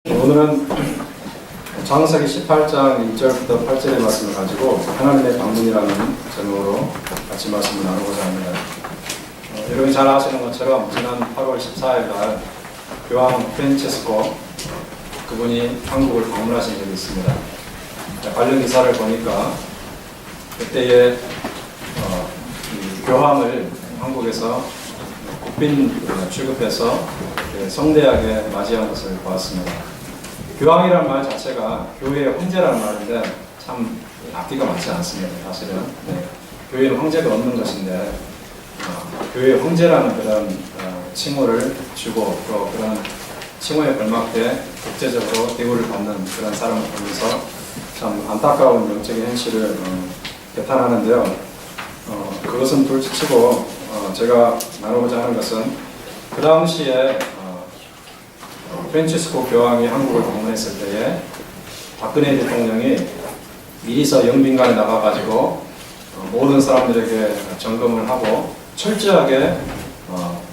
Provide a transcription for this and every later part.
오늘은 창세기 18장 1절부터 8절의 말씀을 가지고 하나님의 방문이라는 제목으로 같이 말씀을 나누고자 합니다. 여러분이 잘 아시는 것처럼 지난 8월 14일 날 교황 프란치스코 그분이 한국을 방문하신 적이 있습니다. 관련 기사를 보니까 그때의 교황을 한국에서 국빈 취급해서 성대하게 맞이한 것을 보았습니다. 교황이라는 말 자체가 교회의 황제라는 말인데 참 앞뒤가 맞지 않습니다. 사실은 교회는 황제가 없는 것인데 교회의 황제라는 그런 칭호를 주고 또 그런 칭호에 걸맞게 국제적으로 대우를 받는 그런 사람을 보면서 참 안타까운 영적인 현실을 개탄하는데요. 그것은 둘째치고 제가 나누고자 하는 것은 그 당시에 프란치스코 교황이 한국을 방문했을 때에 박근혜 대통령이 미리서 영빈관에 나가가지고 모든 사람들에게 점검을 하고 철저하게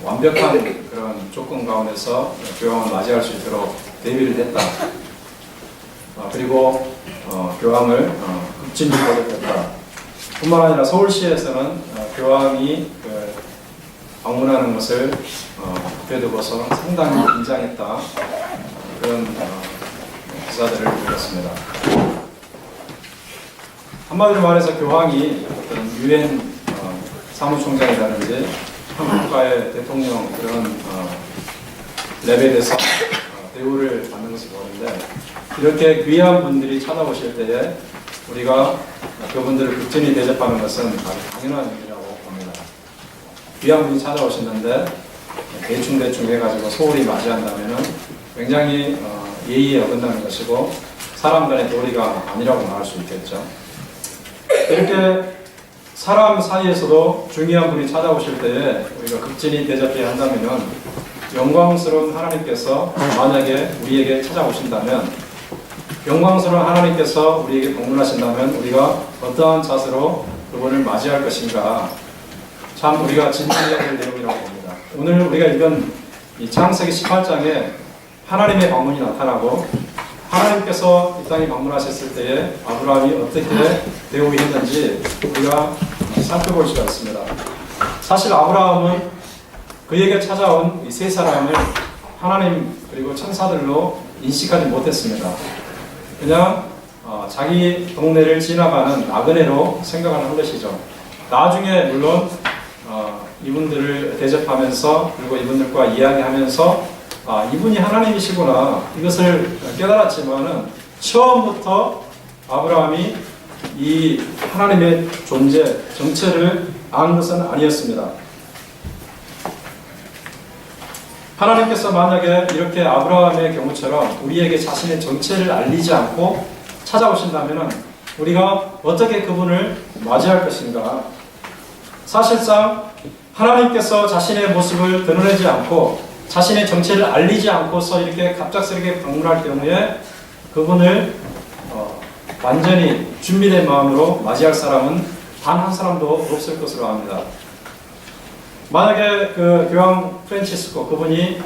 완벽한 그런 조건 가운데서 교황을 맞이할 수 있도록 대비를 했다. 그리고 교황을 급진히 거듭했다. 뿐만 아니라 서울시에서는 교황이 방문하는 것을 앞에 두고서 상당히 긴장했다. 그런 기사들을 읽었습니다. 한마디로 말해서 교황이 어떤 유엔 사무총장이라든지 한 국가의 대통령 그런 레벨에서 대우를 받는 것을 보는데 이렇게 귀한 분들이 찾아오실 때에 우리가 그분들을 극진히 대접하는 것은 아주 당연한 일이라고 봅니다. 귀한 분이 찾아오시는데 대충 해가지고 소홀히 맞이한다면 굉장히 예의에 어긋나는 것이고 사람 간의 도리가 아니라고 말할 수 있겠죠. 이렇게 사람 사이에서도 중요한 분이 찾아오실 때에 우리가 극진히 대접해야 한다면 영광스러운 하나님께서 만약에 우리에게 찾아오신다면 영광스러운 하나님께서 우리에게 방문하신다면 우리가 어떠한 자세로 그분을 맞이할 것인가 참 우리가 진지해야 될 내용이라고 봅니다. 오늘 우리가 읽은 이 창세기 18장에 하나님의 방문이 나타나고 하나님께서 이 땅에 방문하셨을 때에 아브라함이 어떻게 대우했는지 우리가 살펴볼 수가 있습니다. 사실 아브라함은 그에게 찾아온 이 세 사람을 하나님 그리고 천사들로 인식하지 못했습니다. 그냥 자기 동네를 지나가는 나그네로 생각을 한 것이죠. 나중에 물론 이분들을 대접하면서 그리고 이분들과 이야기하면서 이분이 하나님이시구나 이것을 깨달았지만은 처음부터 아브라함이 이 하나님의 존재, 정체를 아는 것은 아니었습니다. 하나님께서 만약에 이렇게 아브라함의 경우처럼 우리에게 자신의 정체를 알리지 않고 찾아오신다면 우리가 어떻게 그분을 맞이할 것인가? 사실상 하나님께서 자신의 모습을 드러내지 않고 자신의 정체를 알리지 않고서 이렇게 갑작스럽게 방문할 경우에 그분을 완전히 준비된 마음으로 맞이할 사람은 단 한 사람도 없을 것으로 압니다. 만약에 그 교황 프란치스코 그분이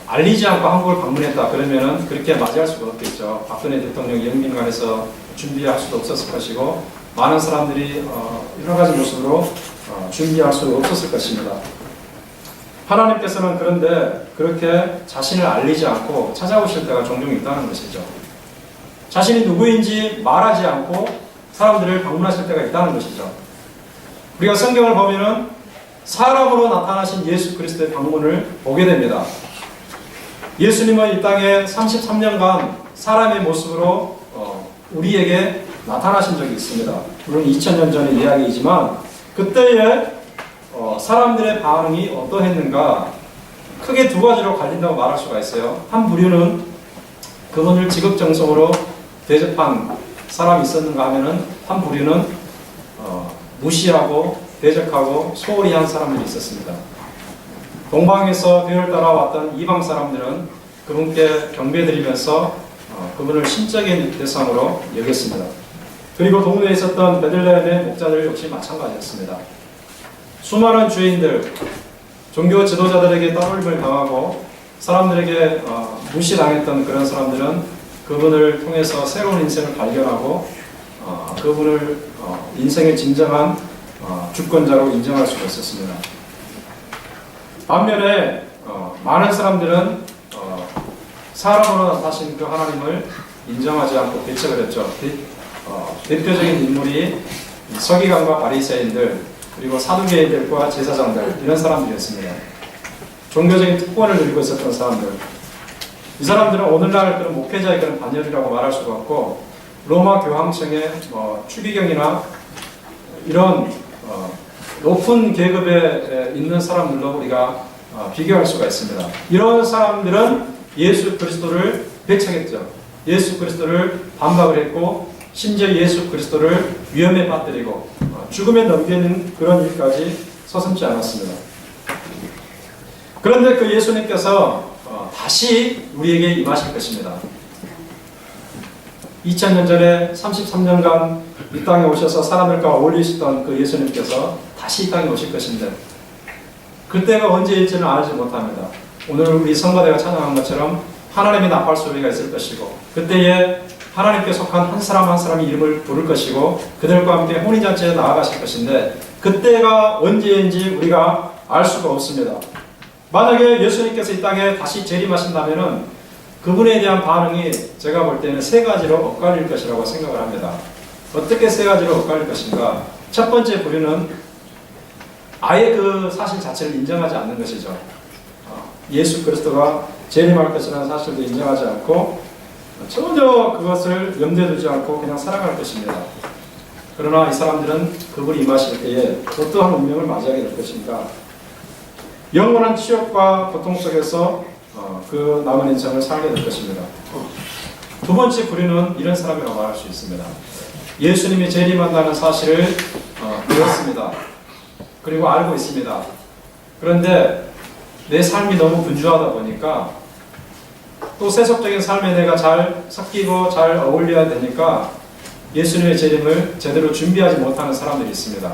알리지 않고 한국을 방문했다 그러면은 그렇게 맞이할 수가 없겠죠. 박근혜 대통령 영빈관에서 준비할 수도 없었을 것이고 많은 사람들이 여러 가지 모습으로 준비할 수 없었을 것입니다. 하나님께서는 그런데 그렇게 자신을 알리지 않고 찾아오실 때가 종종 있다는 것이죠. 자신이 누구인지 말하지 않고 사람들을 방문하실 때가 있다는 것이죠. 우리가 성경을 보면은 사람으로 나타나신 예수 그리스도의 방문을 보게 됩니다. 예수님은 이 땅에 33년간 사람의 모습으로 우리에게 나타나신 적이 있습니다. 물론 2000년 전의 이야기이지만 그때에 사람들의 반응이 어떠했는가 크게 두 가지로 갈린다고 말할 수가 있어요. 한 부류는 그분을 지극정성으로 대접한 사람이 있었는가 하면은 한 부류는 무시하고 대적하고 소홀히 한 사람들이 있었습니다. 동방에서 교회를 따라왔던 이방 사람들은 그분께 경배드리면서 그분을 신적인 대상으로 여겼습니다. 그리고 동네에 있었던 베들레헴의 목자들 역시 마찬가지였습니다. 수많은 주인들, 종교 지도자들에게 따돌림을 당하고 사람들에게 무시당했던 그런 사람들은 그분을 통해서 새로운 인생을 발견하고 그분을 인생의 진정한 주권자로 인정할 수가 있었습니다. 반면에 많은 사람들은 사람으로 나타나신 그 하나님을 인정하지 않고 배척을 했죠. 대표적인 인물이 서기관과 바리새인들, 그리고 사두개인들과 제사장들, 이런 사람들이었습니다. 종교적인 특권을 누리고 있었던 사람들. 이 사람들은 오늘날 그런 목회자의 그런 반열이라고 말할 수가 없고, 로마 교황청의 추기경이나 이런 높은 계급에 있는 사람들로 우리가 비교할 수가 있습니다. 이런 사람들은 예수 그리스도를 배척했죠. 예수 그리스도를 반박을 했고, 심지어 예수 그리스도를 위험에 빠뜨리고 죽음에 넘기는 그런 일까지 서슴지 않았습니다. 그런데 그 예수님께서 다시 우리에게 임하실 것입니다. 2000년 전에 33년간 이 땅에 오셔서 사람들과 어울리시던 그 예수님께서 다시 이 땅에 오실 것인데, 그때가 언제일지는 알지 못합니다. 오늘 우리 성가대가 찬양한 것처럼 하나님의 나팔 소리가 있을 것이고, 그때에 하나님께 속한 한 사람 한 사람이 이름을 부를 것이고, 그들과 함께 혼인잔치에 나아가실 것인데, 그때가 언제인지 우리가 알 수가 없습니다. 만약에 예수님께서 이 땅에 다시 재림하신다면은 그분에 대한 반응이 제가 볼 때는 세 가지로 엇갈릴 것이라고 생각을 합니다. 어떻게 세 가지로 엇갈릴 것인가? 첫 번째 부류는 아예 그 사실 자체를 인정하지 않는 것이죠. 예수 그리스도가 재림할 것이라는 사실도 인정하지 않고 전혀 그것을 염두에 두지 않고 그냥 살아갈 것입니다. 그러나 이 사람들은 그분이 임하실 때에 어떠한 운명을 맞이하게 될 것인가? 영원한 치욕과 고통 속에서 그 남은 인생을 살게 될 것입니다. 두 번째 부류는 이런 사람이라고 말할 수 있습니다. 예수님이 재림한다는 사실을 들었습니다. 그리고 알고 있습니다. 그런데 내 삶이 너무 분주하다 보니까, 또 세속적인 삶에 내가 잘 섞이고 잘 어울려야 되니까 예수님의 재림을 제대로 준비하지 못하는 사람들이 있습니다.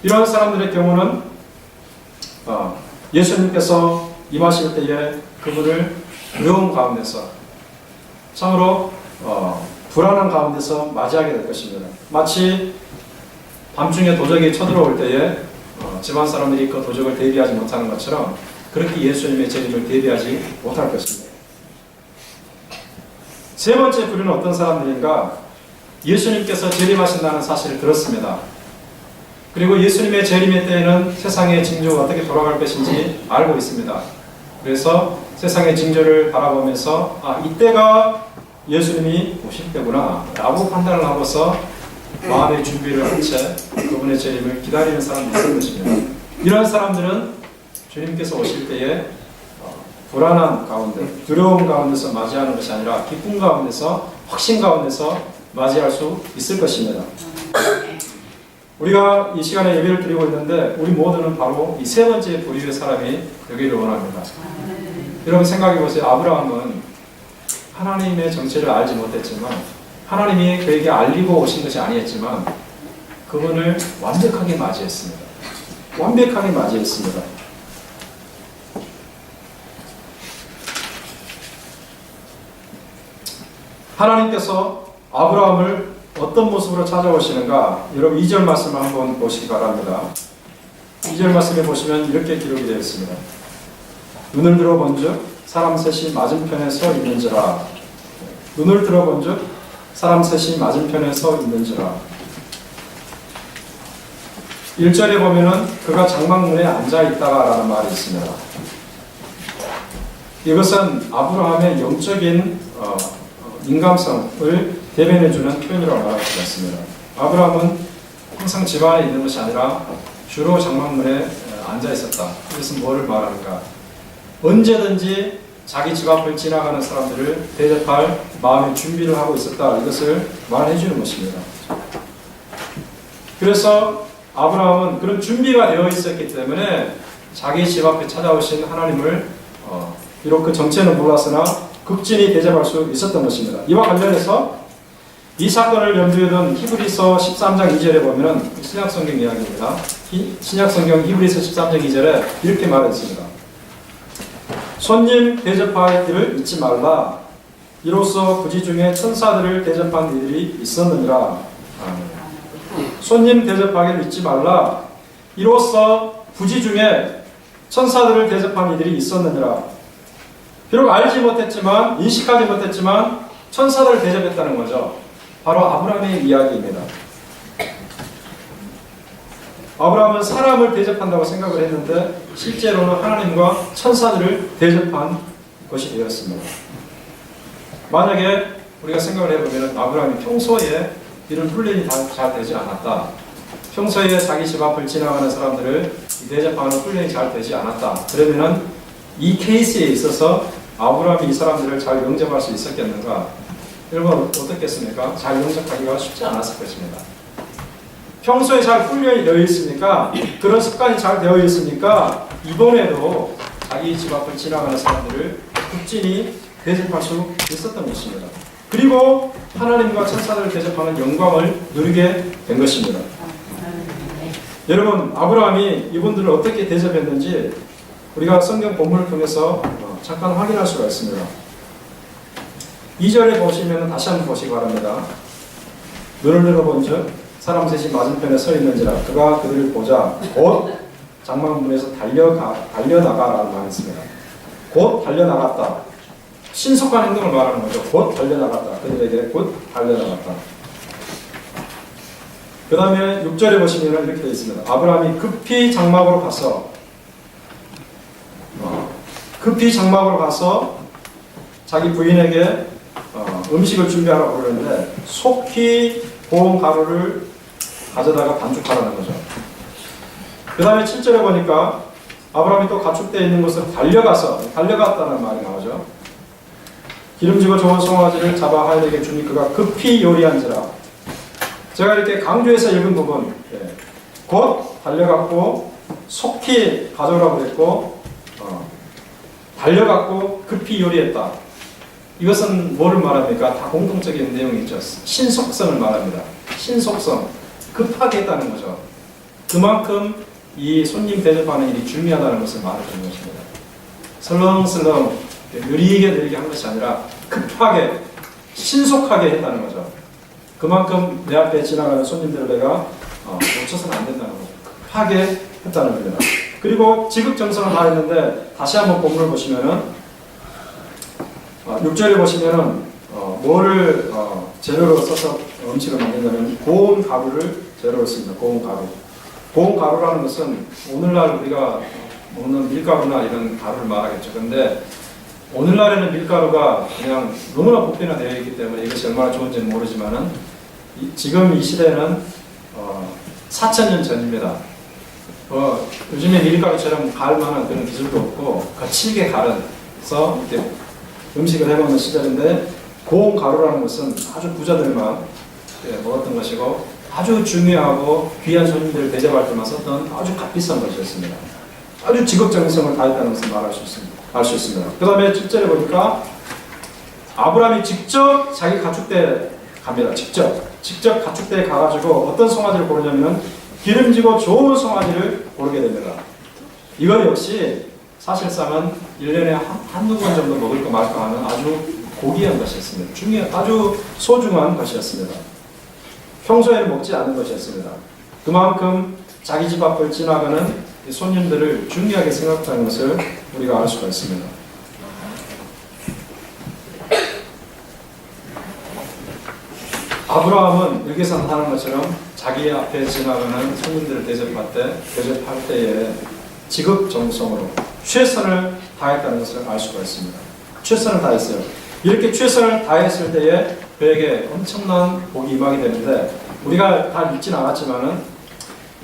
이런 사람들의 경우는 예수님께서 임하실 때에 그분을 두려움 가운데서, 참으로 불안한 가운데서 맞이하게 될 것입니다. 마치 밤중에 도적이 쳐들어올 때에 집안 사람들이 그 도적을 대비하지 못하는 것처럼, 그렇게 예수님의 재림을 대비하지 못할 것입니다. 세 번째 부류는 어떤 사람들인가? 예수님께서 재림하신다는 사실을 들었습니다. 그리고 예수님의 재림의 때에는 세상의 징조가 어떻게 돌아갈 것인지 알고 있습니다. 그래서 세상의 징조를 바라보면서 이때가 예수님이 오실 때구나 라고 판단을 하고서 마음의 준비를 한 채 그분의 재림을 기다리는 사람들이 있을 것입니다. 이런 사람들은 주님께서 오실 때에 불안한 가운데, 두려움 가운데서 맞이하는 것이 아니라 기쁨 가운데서, 확신 가운데서 맞이할 수 있을 것입니다. 우리가 이 시간에 예배를 드리고 있는데 우리 모두는 바로 이 세 번째 부류의 사람이 되기를 원합니다. 여러분 생각해 보세요. 아브라함은 하나님의 정체를 알지 못했지만, 하나님이 그에게 알리고 오신 것이 아니었지만 그분을 완벽하게 맞이했습니다. 완벽하게 맞이했습니다. 하나님께서 아브라함을 어떤 모습으로 찾아오시는가? 여러분 2절 말씀을 한번 보시기 바랍니다. 2절 말씀에 보시면 이렇게 기록이 되어 있습니다. 눈을 들어본즉 사람 셋이 맞은편에 서 있는지라. 눈을 들어본즉 사람 셋이 맞은편에 서 있는지라. 1절에 보면은 그가 장막문에 앉아 있다가 라는 말이 있습니다. 이것은 아브라함의 영적인 민감성을 대변해주는 표현이라고 말할 수 있습니다. 아브라함은 항상 집 안에 있는 것이 아니라 주로 장막문에 앉아 있었다. 이것은 뭐를 말하는가? 언제든지 자기 집 앞을 지나가는 사람들을 대접할 마음의 준비를 하고 있었다. 이것을 말해 주는 것입니다. 그래서 아브라함은 그런 준비가 되어 있었기 때문에 자기 집 앞에 찾아오신 하나님을 비록 그 정체는 몰랐으나 극진히 대접할 수 있었던 것입니다. 이와 관련해서 이 사건을 염두에 둔 히브리서 13장 2절에 보면 신약성경 이야기입니다. 신약성경 히브리서 13장 2절에 이렇게 말했습니다. 손님 대접하기를 잊지 말라. 이로써 부지 중에 천사들을 대접한 이들이 있었느니라. 손님 대접하기를 잊지 말라. 이로써 부지 중에 천사들을 대접한 이들이 있었느니라. 비록 알지 못했지만, 인식하지 못했지만 천사들을 대접했다는 거죠. 바로 아브라함의 이야기입니다. 아브라함은 사람을 대접한다고 생각을 했는데 실제로는 하나님과 천사들을 대접한 것이 되었습니다. 만약에 우리가 생각을 해보면 아브라함이 평소에 이런 훈련이 잘 되지 않았다. 평소에 자기 집 앞을 지나가는 사람들을 대접하는 훈련이 잘 되지 않았다. 그러면은 이 케이스에 있어서 아브라함이 이 사람들을 잘 영접할 수 있었겠는가? 여러분 어떻겠습니까? 잘 영접하기가 쉽지 않았을 것입니다. 평소에 잘 훈련이 되어 있으니까, 그런 습관이 잘 되어 있으니까 이번에도 자기 집 앞을 지나가는 사람들을 국진이 대접할 수 있었던 것입니다. 그리고 하나님과 천사들을 대접하는 영광을 누리게 된 것입니다. 여러분, 아브라함이 이분들을 어떻게 대접했는지 우리가 성경 본문을 통해서 잠깐 확인할 수가 있습니다. 2절에 보시면 다시 한번 보시기 바랍니다. 눈을 들어본즉 사람 셋이 맞은편에 서 있는지라 그가 그들을 보자 곧 장막문에서 달려나가라는 말이 있습니다. 곧 달려나갔다. 신속한 행동을 말하는 거죠. 곧 달려나갔다. 그들에게 곧 달려나갔다. 그 다음에 6절에 보시면 이렇게 되어 있습니다. 아브라함이 급히 장막으로 가서 자기 부인에게 음식을 준비하라고 그러는데 속히 고운 가루를 가져다가 반죽하라는 거죠. 그 다음에 7절에 보니까 아브라함이 또 가축대에 있는 곳으로 달려갔다는 말이 나오죠. 기름지고 좋은 송아지를 잡아 하인에게 주니 그가 급히 요리한지라. 제가 이렇게 강조해서 읽은 부분, 곧 달려갔고 속히 가져오라고 그랬고 달려갔고 급히 요리했다. 이것은 뭐를 말합니까? 다 공통적인 내용이 있죠. 신속성을 말합니다. 신속성, 급하게 했다는 거죠. 그만큼 이 손님 대접하는 일이 중요하다는 것을 말해주는 것입니다. 설렁설렁 느리게 한 것이 아니라 급하게, 신속하게 했다는 거죠. 그만큼 내 앞에 지나가는 손님들을 내가 놓쳐서는 안 된다는 거죠. 급하게 했다는 겁니다. 그리고 지극정성을 다했는데 다시 한번 본문을 보시면은 6절에 보시면은 뭐를 재료로 써서 음식을 만든다면 고운 가루를 재료로 씁니다. 고운 가루. 고운 가루라는 것은 오늘날 우리가 먹는 밀가루나 이런 가루를 말하겠죠. 그런데 오늘날에는 밀가루가 그냥 너무나 보편화되어 있기 때문에 이것이 얼마나 좋은지는 모르지만은 지금 이 시대는 4,000년 전입니다. 요즘에 밀가루처럼 갈 만한 그런 기술도 없고 거칠게 갈아서 이렇게 음식을 해먹는 시절인데 고운 가루라는 것은 아주 부자들만 먹었던 것이고 아주 중요하고 귀한 손님들을 대접할 때만 썼던 아주 값비싼 것이었습니다. 아주 지극정성을 다했다는 것을 알 수 있습니다. 그 다음에 7절에 보니까 아브라함이 직접 자기 가축대에 갑니다. 직접 가축대에 가가지고 어떤 송아지를 고르냐면 기름지고 좋은 송아지를 고르게 됩니다. 이건 역시 사실상은 1년에 한두 번 정도 먹을까 말까 하는 아주 고귀한 것이었습니다. 아주 소중한 것이었습니다. 평소에는 먹지 않는 것이었습니다. 그만큼 자기 집 앞을 지나가는 손님들을 중요하게 생각하는 것을 우리가 알 수가 있습니다. 아브라함은 여기서 나타나는 것처럼 자기 앞에 지나가는 손님들을 대접할 때에 지극정성으로 최선을 다했다는 것을 알 수가 있습니다. 최선을 다했어요. 이렇게 최선을 다했을 때에 그에게 엄청난 복이 임하게 되는데 우리가 다 읽지는 않았지만은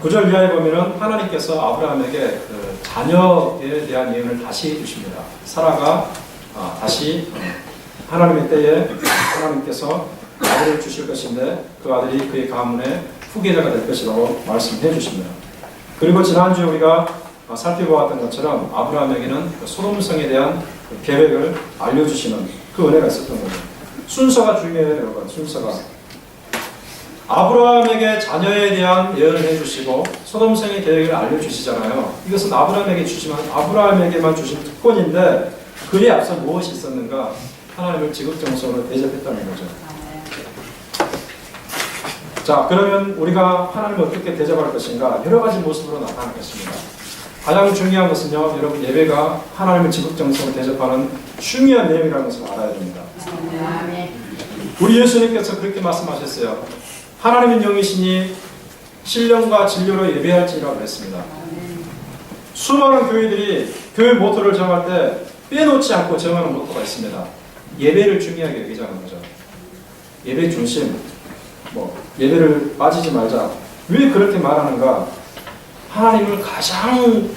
9절 이하에 보면은 하나님께서 아브라함에게 그 자녀에 대한 예언을 다시 해주십니다. 사라가 다시 하나님의 때에 하나님께서 아들을 주실 것인데 그 아들이 그의 가문의 후계자가 될 것이라고 말씀해 주십니다. 그리고 지난주에 우리가 살펴보았던 것처럼 아브라함에게는 그 소돔성에 대한 그 계획을 알려주시는 그 은혜가 있었던 거죠. 순서가 중요해요, 여러분. 순서가. 아브라함에게 자녀에 대한 예언을 해주시고 소돔성의 계획을 알려주시잖아요. 이것은 아브라함에게만 주신 특권인데 그에 앞서 무엇이 있었는가? 하나님을 지극정성으로 대접했다는 거죠. 자, 그러면 우리가 하나님을 어떻게 대접할 것인가? 여러 가지 모습으로 나타날 것입니다. 가장 중요한 것은요, 여러분, 예배가 하나님을 지극정성으로 대접하는 중요한 내용이라는 것을 알아야 됩니다. 우리 예수님께서 그렇게 말씀하셨어요. 하나님은 영이시니 신령과 진료로 예배할지라고 했습니다. 수많은 교회들이 교회 모토를 정할 때 빼놓지 않고 정하는 모토가 있습니다. 예배를 중요하게 여기자는 거죠. 예배 중심, 예배를 빠지지 말자. 왜 그렇게 말하는가? 하나님을 가장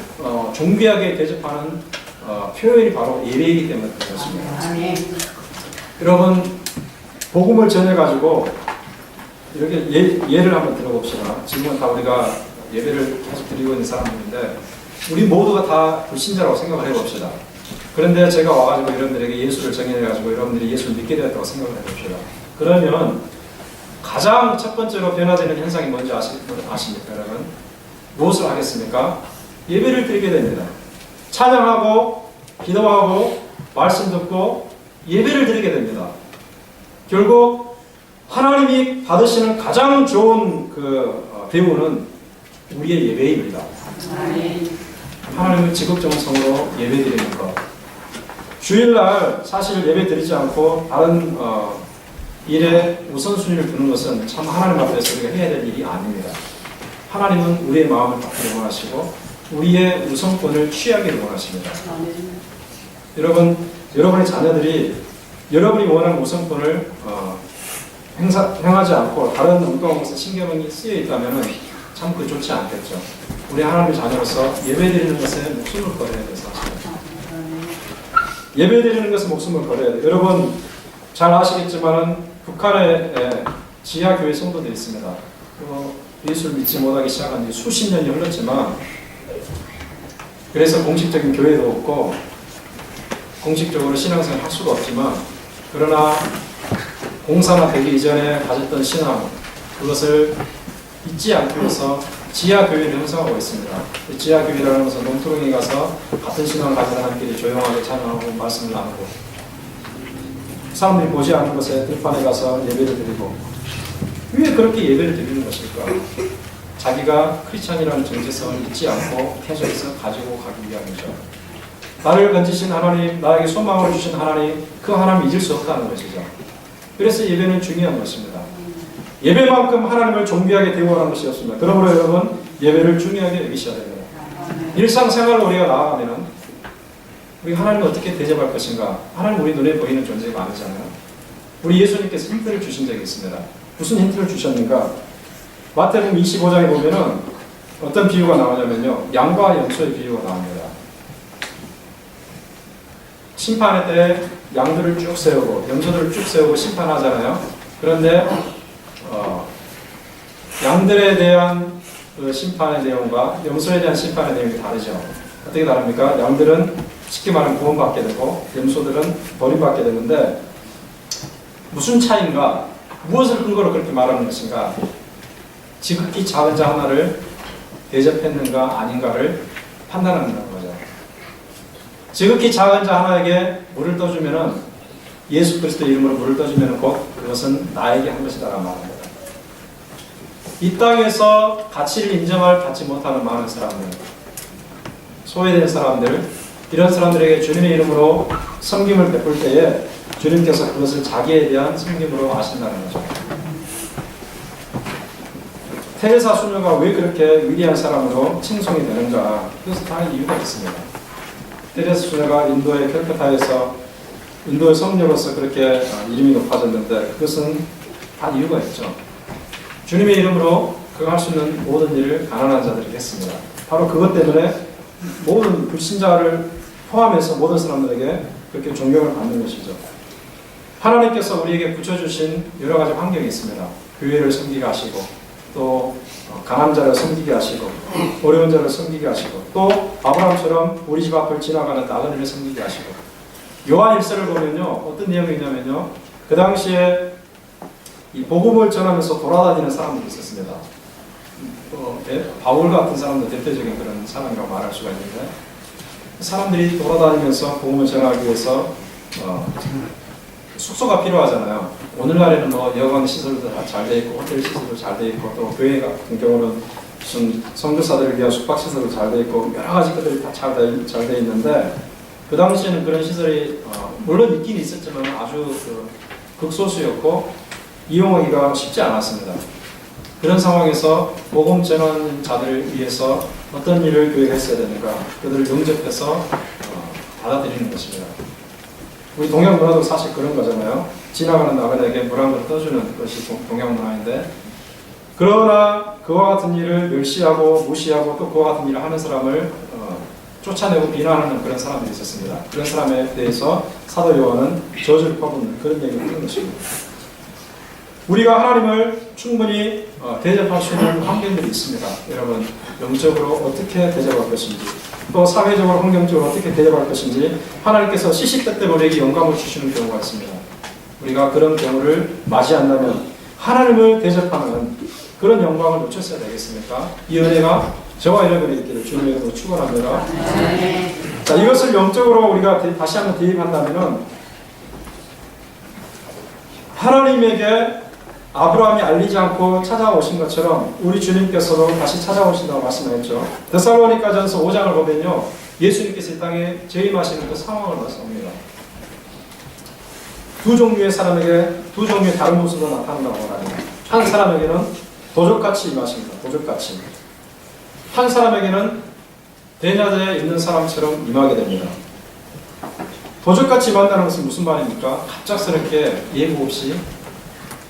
존귀하게 대접하는 표현이 바로 예배이기 때문에 그렇습니다. 여러분, 복음을 전해가지고 이렇게 예를 한번 들어봅시다. 지금은 다 우리가 예배를 계속 드리고 있는 사람들인데 우리 모두가 다 불신자라고 생각을 해봅시다. 그런데 제가 와가지고 여러분들에게 예수를 정의해가지고 여러분들이 예수를 믿게 되었다고 생각을 해봅시다. 그러면 가장 첫 번째로 변화되는 현상이 뭔지 아십니까, 여러분? 무엇을 하겠습니까? 예배를 드리게 됩니다. 찬양하고, 기도하고, 말씀 듣고, 예배를 드리게 됩니다. 결국, 하나님이 받으시는 가장 좋은 배우는 우리의 예배입니다. 하나님을 지극정성으로 예배 드리는 것. 주일날 사실 예배 드리지 않고 다른 일에 우선순위를 두는 것은 참 하나님 앞에서 우리가 해야 될 일이 아닙니다. 하나님은 우리의 마음을 받기를 원하시고 우리의 우선권을 취하기를 원하십니다. 여러분, 여러분의 자녀들이 여러분이 원하는 우선권을 행하지 않고 다른 엉뚱한 것에 신경이 쓰여 있다면 참 그 좋지 않겠죠. 우리 하나님의 자녀로서 예배드리는 것에 목숨을 걸어야 돼요, 사실. 예배드리는 것에 목숨을 걸어야 돼요. 여러분 잘 아시겠지만은 북한에 지하교회 성도들이 있습니다. 예수를 믿지 못하기 시작한 지 수십 년이 흘렀지만 그래서 공식적인 교회도 없고 공식적으로 신앙생활을 할 수가 없지만 그러나 공사나 되기 이전에 가졌던 신앙 그것을 잊지 않기 위해서 지하교회를 형성하고 있습니다. 지하교회라는 것은 논두렁에 가서 같은 신앙을 가진 사람끼리 조용하게 찬양하고 말씀을 나누고 사람들이 보지 않는 곳에 들판에 가서 예배를 드리고 왜 그렇게 예배를 드리는 것일까? 자기가 크리스찬이라는 정체성을 잊지 않고 계속해서 가지고 가기 위함이죠. 나를 건지신 하나님, 나에게 소망을 주신 하나님, 그 하나님 잊을 수 없다는 것이죠. 그래서 예배는 중요한 것입니다. 예배만큼 하나님을 존귀하게 대우하는 것이 없습니다. 그러므로 여러분 예배를 중요하게 여기셔야 됩니다. 일상생활로 우리가 나아가면 우리 하나님을 어떻게 대접할 것인가? 하나님 우리 눈에 보이는 존재가 아니잖아요. 우리 예수님께서 힌트를 주신 적이 있습니다. 무슨 힌트를 주셨는가? 마태복음 25장에 보면은 어떤 비유가 나오냐면요. 양과 염소의 비유가 나옵니다. 심판의 때 양들을 쭉 세우고 염소들을 쭉 세우고 심판하잖아요. 그런데 양들에 대한 그 심판의 내용과 염소에 대한 심판의 내용이 다르죠. 어떻게 다릅니까? 양들은 쉽게 말하면 구원받게 되고 염소들은 버림받게 되는데 무슨 차이인가? 무엇을 근거로 그렇게 말하는 것인가? 지극히 작은 자 하나를 대접했는가 아닌가를 판단하는 거죠. 지극히 작은 자 하나에게 물을 떠주면은 예수 그리스도 이름으로 물을 떠주면은 곧 그것은 나에게 한 것이다라고 말합니다. 이 땅에서 가치를 인정을 받지 못하는 많은 사람들, 소외된 사람들, 이런 사람들에게 주님의 이름으로 섬김을 베풀 때에 주님께서 그것을 자기에 대한 섬김으로 아신다는 거죠. 테레사 수녀가 왜 그렇게 위대한 사람으로 칭송이 되는가? 그것은 다 이유가 있습니다. 테레사 수녀가 인도의 캘커타에서 인도의 성녀로서 그렇게 이름이 높아졌는데 그것은 다 이유가 있죠. 주님의 이름으로 그가 할 수 있는 모든 일을 가난한 자들에게 했습니다. 바로 그것 때문에 모든 불신자를 포함해서 모든 사람들에게 그렇게 존경을 받는 것이죠. 하나님께서 우리에게 붙여주신 여러 가지 환경이 있습니다. 교회를 섬기게 하시고 또 강한 자를 섬기게 하시고 어려운 자를 섬기게 하시고 또 아브라함처럼 우리 집 앞을 지나가는 나그네를 섬기게 하시고 요한 1서를 보면요. 어떤 내용이 있냐면요. 그 당시에 이 복음을 전하면서 돌아다니는 사람들이 있었습니다. 바울 같은 사람도 대표적인 그런 사람이라고 말할 수가 있는데 사람들이 돌아다니면서 복음을 전하기 위해서 숙소가 필요하잖아요. 오늘날에는 뭐 여관 시설도 다 잘 돼 있고 호텔 시설도 잘 돼 있고 또 교회 같은 경우는 무슨 선교사들을 위한 숙박 시설도 잘 돼 있고 여러 가지 것들이 다 잘 돼 있는데 그 당시에는 그런 시설이 물론 있긴 있었지만 아주 극소수였고 이용하기가 쉽지 않았습니다. 그런 상황에서 복음 전환자들을 위해서 어떤 일을 교회가 했어야 되는가 그들을 영접해서 받아들이는 것입니다. 우리 동양 문화도 사실 그런 거잖아요. 지나가는 나그네에게 물 한 그릇 떠주는 것이 동양 문화인데 그러나 그와 같은 일을 멸시하고 무시하고 또 그와 같은 일을 하는 사람을 쫓아내고 비난하는 그런 사람들이 있었습니다. 그런 사람에 대해서 사도 요한은 저주를 퍼붓는 그런 얘기를 하는 것입니다. 우리가 하나님을 충분히 대접할 수 있는 환경들이 있습니다. 여러분, 영적으로 어떻게 대접할 것인지 또 사회적으로 환경적으로 어떻게 대접할 것인지 하나님께서 시시때때 우리에게 영감을 주시는 경우가 있습니다. 우리가 그런 경우를 맞이한다면 하나님을 대접하는 그런 영광을 놓쳤어야 되겠습니까? 이 은혜가 저와 여러분이 있기를 주님의 이름으로 축원합니다. 자, 이것을 영적으로 우리가 다시 한번 대입한다면은 하나님에게 아브라함이 알리지 않고 찾아오신 것처럼 우리 주님께서도 다시 찾아오신다고 말씀하셨죠. 데살로니가전서 5장을 보면요, 예수님께서 이 땅에 재림하시는 그 상황을 말씀합니다. 두 종류의 사람에게 두 종류의 다른 모습으로 나타난다고 말합니다. 한 사람에게는 도적같이 임하십니다. 도적같이. 한 사람에게는 대낮에 있는 사람처럼 임하게 됩니다. 도적같이 임한다는 것은 무슨 말입니까? 갑작스럽게 예고 없이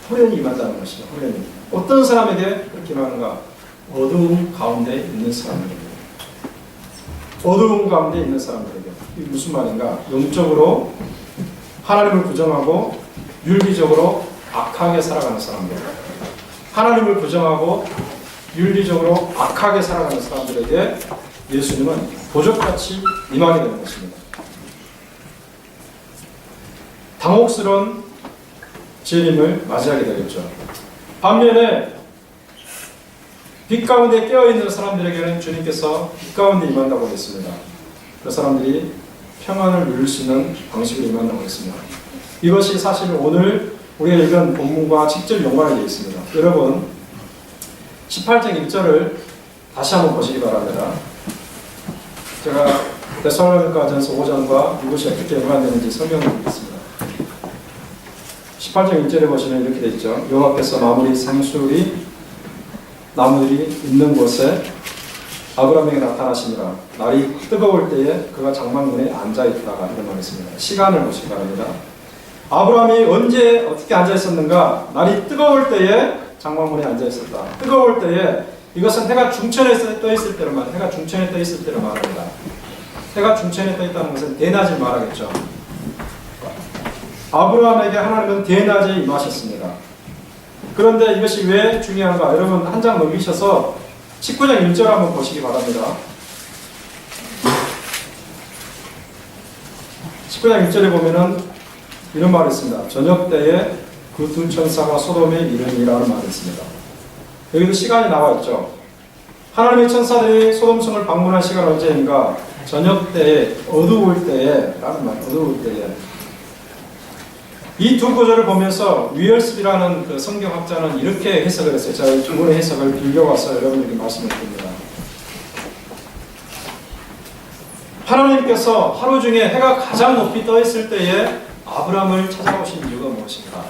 호련히 임한다는 것이죠. 호련히. 어떤 사람에게 그렇게 임하는가? 어두움 가운데 있는 사람들에게. 어두움 가운데 있는 사람들에게. 이게 무슨 말인가? 영적으로 하나님을 부정하고 윤리적으로 악하게 살아가는 사람들. 하나님을 부정하고 윤리적으로 악하게 살아가는 사람들에게 예수님은 도적같이 임하게 되는 것입니다. 당혹스러운 재림을 맞이하게 되겠죠. 반면에 빛 가운데 깨어있는 사람들에게는 주님께서 빛 가운데 임한다고 했습니다. 그 사람들이 평안을 누릴 수 있는 방식으로 임한다고 했습니다. 이것이 사실 오늘 우리가 읽은 본문과 직접 연관이 되어 있습니다. 여러분 18장 1절을 다시 한번 보시기 바랍니다. 제가 데살로니가전서 5장과 이것이 어떻게 연관되는지 설명드리겠습니다. 18장 1절에 보시면 이렇게 되어 있죠. 여호와께서 마무리 생수리 나무들이 있는 곳에 아브라함에게 나타나시니라. 날이 뜨거울 때에 그가 장막문에 앉아있다가 이런 말이 있습니다. 시간을 보시기 바랍니다. 아브라함이 언제 어떻게 앉아있었는가? 날이 뜨거울 때에 장막문에 앉아있었다. 뜨거울 때에 이것은 해가 중천에 떠있을 때로 말합니다. 해가 중천에 떠있을 때로 말합니다. 해가 중천에 떠있다는 것은 대낮을 말하겠죠. 아브라함에게 하나님은 대낮에 임하셨습니다. 그런데 이것이 왜 중요한가? 여러분 한 장 넘기셔서 19장 1절 한번 보시기 바랍니다. 19장 1절에 보면은 이런 말이 있습니다. 저녁 때에 그 두 천사가 소돔에 이르니라는 말이 있습니다. 여기도 시간이 나와 있죠. 하나님의 천사들이 소돔성을 방문한 시간은 언제인가? 저녁 때에, 어두울 때에 라는 말, 어두울 때에. 이 두 구절을 보면서 위얼스비라는 그 성경학자는 이렇게 해석을 했어요. 제가 이 두 분의 해석을 빌려와서 여러분에게 말씀을 드립니다. 하나님께서 하루 중에 해가 가장 높이 떠 있을 때에 아브라함을 찾아오신 이유가 무엇인가?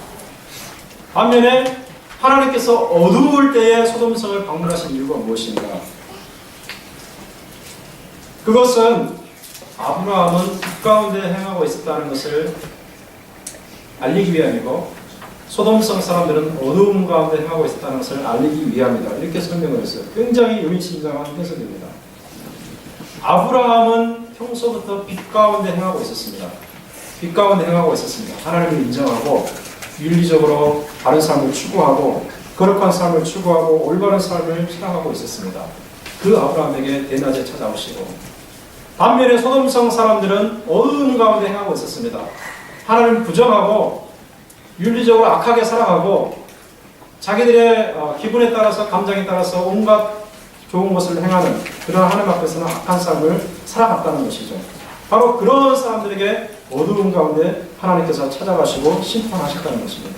반면에 하나님께서 어두울 때에 소돔성을 방문하신 이유가 무엇인가? 그것은 아브라함은 빛 가운데 행하고 있었다는 것을 알리기 위함이고 소돔성 사람들은 어두움 가운데 행하고 있었다는 것을 알리기 위함이다. 이렇게 설명을 했어요. 굉장히 의미심장한 해석입니다. 아브라함은 평소부터 빛 가운데 행하고 있었습니다. 빛 가운데 행하고 있었습니다. 하나님을 인정하고 윤리적으로 바른 삶을 추구하고 거룩한 삶을 추구하고 올바른 삶을 살아가고 있었습니다. 그 아브라함에게 대낮에 찾아오시고 반면에 소돔성 사람들은 어두움 가운데 행하고 있었습니다. 하나님을 부정하고 윤리적으로 악하게 살아가고 자기들의 기분에 따라서 감정에 따라서 온갖 좋은 것을 행하는, 그러나 하나님 앞에서는 악한 삶을 살아갔다는 것이죠. 바로 그런 사람들에게 어두운 가운데 하나님께서 찾아가시고 심판하셨다는 것입니다.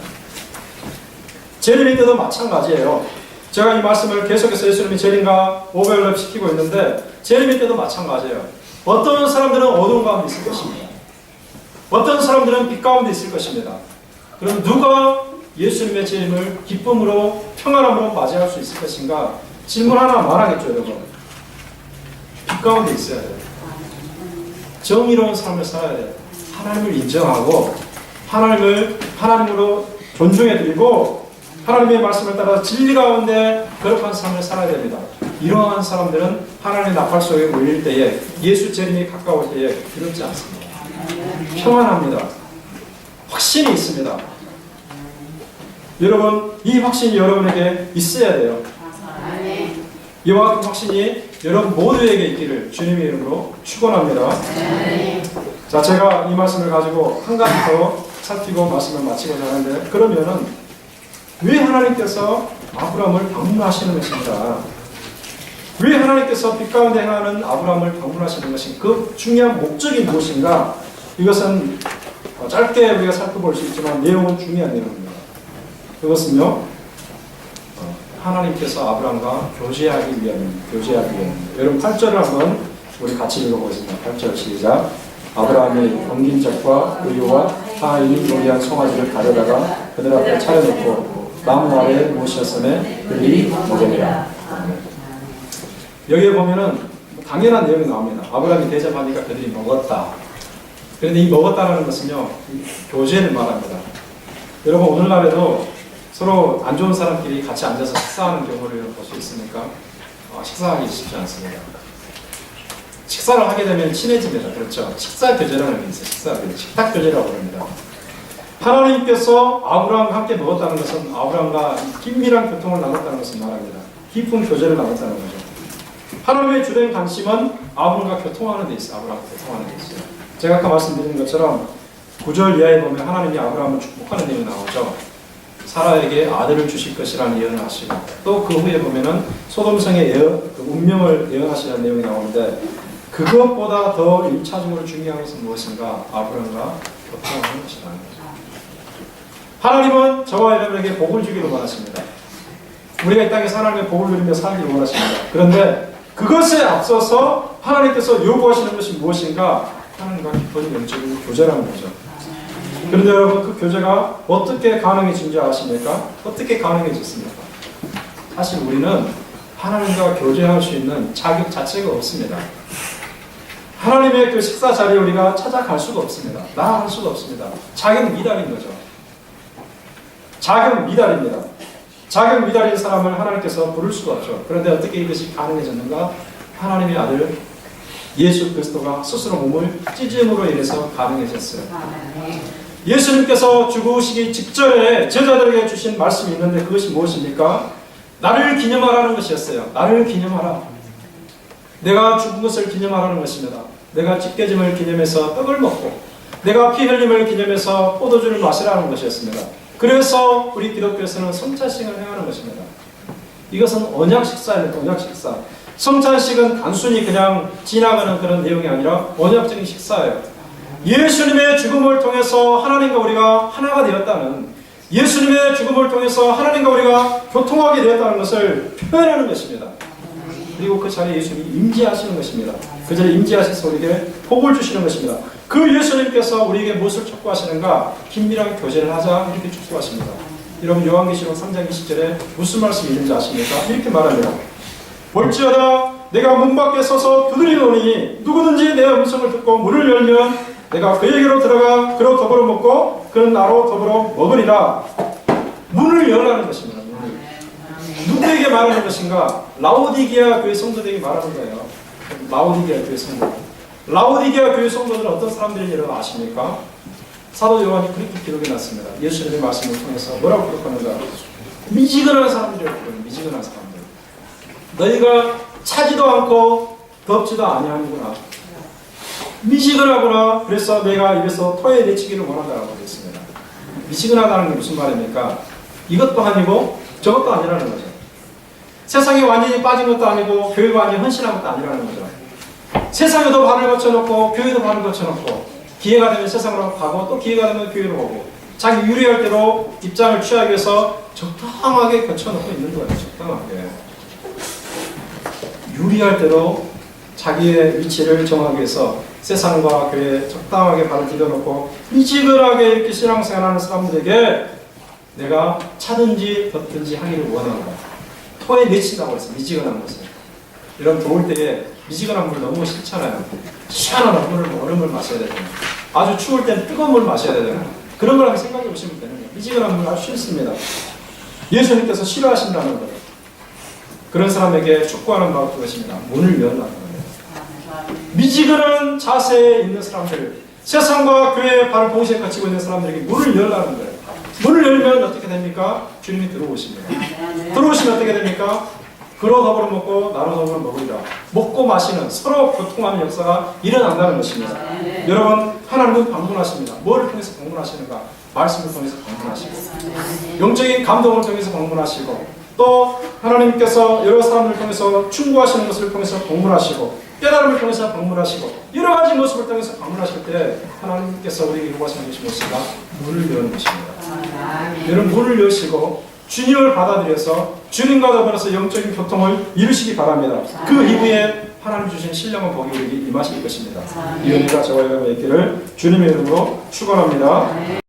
재림일 때도 마찬가지예요. 제가 이 말씀을 계속해서 예수님이 재림과 오버랩 시키고 있는데, 재림일 때도 마찬가지예요. 어떤 사람들은 어두운 가운데 있을 것입니다. 어떤 사람들은 빛 가운데 있을 것입니다. 그럼 누가 예수님의 재림을 기쁨으로 평안함으로 맞이할 수 있을 것인가? 질문 하나만 하겠죠, 여러분. 빛 가운데 있어야 돼요. 정의로운 삶을 살아야 돼요. 하나님을 인정하고 하나님으로 존중해드리고 하나님의 말씀을 따라 진리 가운데 거룩한 삶을 살아야 됩니다. 이러한 사람들은 하나님의 나팔 속에 몰릴 때에, 예수 재림이 가까울 때에 두렵지 않습니다. 평안합니다. 확신이 있습니다. 여러분, 이 확신이 여러분에게 있어야 돼요. 이와 같은 확신이 여러분 모두에게 있기를 주님의 이름으로 축원합니다. 자, 제가 이 말씀을 가지고 한 가지 더 살피고 말씀을 마치고자 하는데, 그러면은 왜 하나님께서 아브라함을 방문하시는 것인가? 왜 하나님께서 빛 가운데 행하는 아브라함을 방문하시는 것인가? 그 중요한 목적이 무엇인가? 이것은 짧게 우리가 살펴볼 수 있지만 내용은 중요한 내용입니다. 그것은요, 하나님께서 아브라함과 교제하기 위함입니다. 여러분 8절을 한번 우리 같이 읽어보겠습니다. 8절 시작. 아브라함이 옮긴 적과 의유와 하인이 요리한 송아지를 가져다가 그들 앞에 차려놓고 나무 아래에 모셨음에 그들이 먹으니라. 여기에 보면은 당연한 내용이 나옵니다. 아브라함이 대접하니까 그들이 먹었다. 그런데 이 먹었다라는 것은요, 교제를 말합니다. 여러분, 오늘날에도 서로 안 좋은 사람끼리 같이 앉아서 식사하는 경우를 볼 수 있으니까 식사하기 쉽지 않습니다. 식사를 하게 되면 친해집니다. 그렇죠? 식사 교제라는 게 있어요. 식사 교제, 식탁 교제라고 합니다. 하나님께서 아브라함과 함께 먹었다는 것은 아브라함과 긴밀한 교통을 나눴다는 것을 말합니다. 깊은 교제를 나눴다는 거죠. 하나님의 주된 관심은 아브라함과 교통하는 데 있어요. 아브라함과 교통하는 데 있어요. 제가 아까 말씀드린 것처럼 9절 이하에 보면 하나님이 아브라함을 축복하는 내용이 나오죠. 사라에게 아들을 주실 것이라는 예언을 하시고, 또 그 후에 보면은 소돔성의 운명을 예언하시는 내용이 나오는데, 그것보다 더 1차적으로 중요한 것은 무엇인가? 아브라함과 교통하는 것이라는 거죠. 하나님은 저와 여러분에게 복을 주기를 원하십니다. 우리가 이 땅에서 하나님의 복을 누리며 살기를 원하십니다. 그런데 그것에 앞서서 하나님께서 요구하시는 것이 무엇인가? 하나님과 깊은 영적인 교제라는 거죠. 그런데 여러분, 그 교제가 어떻게 가능해진 줄 아십니까? 어떻게 가능해졌습니까? 사실 우리는 하나님과 교제할 수 있는 자격 자체가 없습니다. 하나님의 그 식사 자리에 우리가 찾아갈 수가 없습니다. 나아갈 수가 없습니다. 자격 미달인 거죠. 자격 미달입니다. 자격 미달인 사람을 하나님께서 부를 수가 없죠. 그런데 어떻게 이것이 가능해졌는가? 하나님의 아들 예수 그리스도가 스스로 몸을 찢음으로 인해서 가능해졌어요. 예수님께서 죽으시기 직전에 제자들에게 주신 말씀이 있는데, 그것이 무엇입니까? 나를 기념하라는 것이었어요. 나를 기념하라. 내가 죽은 것을 기념하라는 것입니다. 내가 찢겨짐을 기념해서 떡을 먹고, 내가 피 흘림을 기념해서 포도주를 마시라는 것이었습니다. 그래서 우리 기독교에서는 성찬식을 행하는 것입니다. 이것은 언약 식사입니다. 언약 식사. 성찬식은 단순히 그냥 지나가는 그런 내용이 아니라 언약적인 식사예요. 예수님의 죽음을 통해서 하나님과 우리가 하나가 되었다는, 예수님의 죽음을 통해서 하나님과 우리가 교통하게 되었다는 것을 표현하는 것입니다. 그리고 그 자리에 예수님이 임재하시는 것입니다. 그 자리에 임재하셔서 우리에게 복을 주시는 것입니다. 그 예수님께서 우리에게 무엇을 촉구하시는가? 긴밀한 교제를 하자, 이렇게 촉구하십니다. 여러분, 요한계시록 3장 20절에 무슨 말씀이 있는지 아십니까? 이렇게 말합니다. 볼지어다 내가 문 밖에 서서 두드리노니 누구든지 내 음성을 듣고 문을 열면 내가 그에게로 들어가 그로 더불어 먹고 그는 나로 더불어 먹으리라. 문을 열라는 것입니다. 문을. 누구에게 말하는 것인가? 라오디게아 교회 성도들에게 말하는 거예요. 라오디게아 교회 성도. 라오디게아 교회 성도들은 어떤 사람들인지 여러분 아십니까? 사도 요한이 그렇게 기록해 놨습니다. 예수님의 말씀을 통해서 뭐라고 기록하는가? 미지근한 사람들이라고 그래요. 미지근한 사람들. 너희가 차지도 않고 덥지도 아니하는구나. 미지근하구나. 그래서 내가 입에서 토해 내치기를 원한다고 되어 있습니다. 미지근하다는 게 무슨 말입니까? 이것도 아니고 저것도 아니라는 거죠. 세상에 완전히 빠진 것도 아니고 교회가 완전히 헌신한 것도 아니라는 거죠. 세상에도 발을 거쳐놓고 교회도 발을 거쳐놓고 기회가 되면 세상으로 가고 또 기회가 되면 교회로 오고 자기 유리할 대로 입장을 취하기 위해서 적당하게 거쳐놓고 있는 거예요. 적당하게. 유리할 대로 자기의 위치를 정하기 위해서 세상과 교회에 적당하게 발을 디뎌놓고 미지근하게 이렇게 신앙생활하는 사람들에게 내가 차든지 덧든지 하기를 원하는 거야. 토에 내친다고 했어요. 미지근한 것을. 이런 더울 때에 미지근한 물 너무 싫잖아요. 시원한 얼음을 마셔야 되잖아요. 아주 추울 때는 뜨거운 물 마셔야 되잖아요. 그런 거라고 생각해 보시면 되는 거예요. 미지근한 물 아주 싫습니다. 예수님께서 싫어하신다는 거예요. 그런 사람에게 축구하는 바가 그것입니다. 문을 연다는 거예요. 미지근한 자세에 있는 사람들, 세상과 교회의 발을 동시에 거치고 있는 사람들에게 문을 열라는 거예요. 문을 열면 어떻게 됩니까? 주님이 들어오십니다. 들어오시면 어떻게 됩니까? 그로 더불어 먹고 나로 더불어 먹으리라. 먹고 마시는 서로 교통하는 역사가 일어난다는 것입니다. 여러분, 하나님은 방문하십니다. 뭐를 통해서 방문하시는가? 말씀을 통해서 방문하시고 영적인 감동을 통해서 방문하시고 또 하나님께서 여러 사람을 통해서 충고하시는 것을 통해서 방문하시고 깨달음을 통해서 방문하시고 여러 가지 모습을 통해서 방문하실 때 하나님께서 우리에게 요구하시는 것이 무엇인가? 문을 여는 것입니다. 여러분, 문을 여시고 주님을 받아들여서 주님과 더불어서 영적인 교통을 이루시기 바랍니다. 그 이후에 하나님 주신 신령한 복이 우리에게 임하실 것입니다. 이 은혜가 저와 여러분의 있기를 주님의 이름으로 축원합니다.